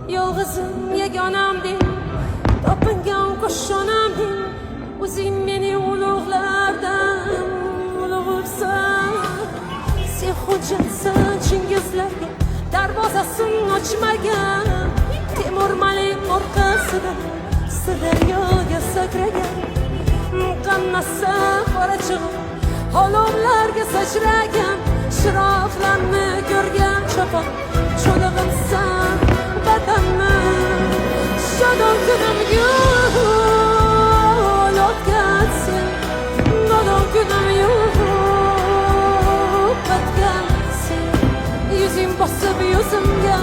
yolg'izim yagonamding, topingan qo'shonamding, o'zing meni ulug'lardan ulug'ibsan. Sen hujjatsan Chingizlarga darvozasini ochmagan, Temur Malik orqasidan Sirdaryoga sakragan. Qannasa qorachig'im olovlarga sachragan, shiroqlarni ko'rgan chopon cho'lig'imsan vatanni. Shodon kunim yo'q o'tgansen, nodon kunim yo'q o'tgansen, yuzing bosib yuzimga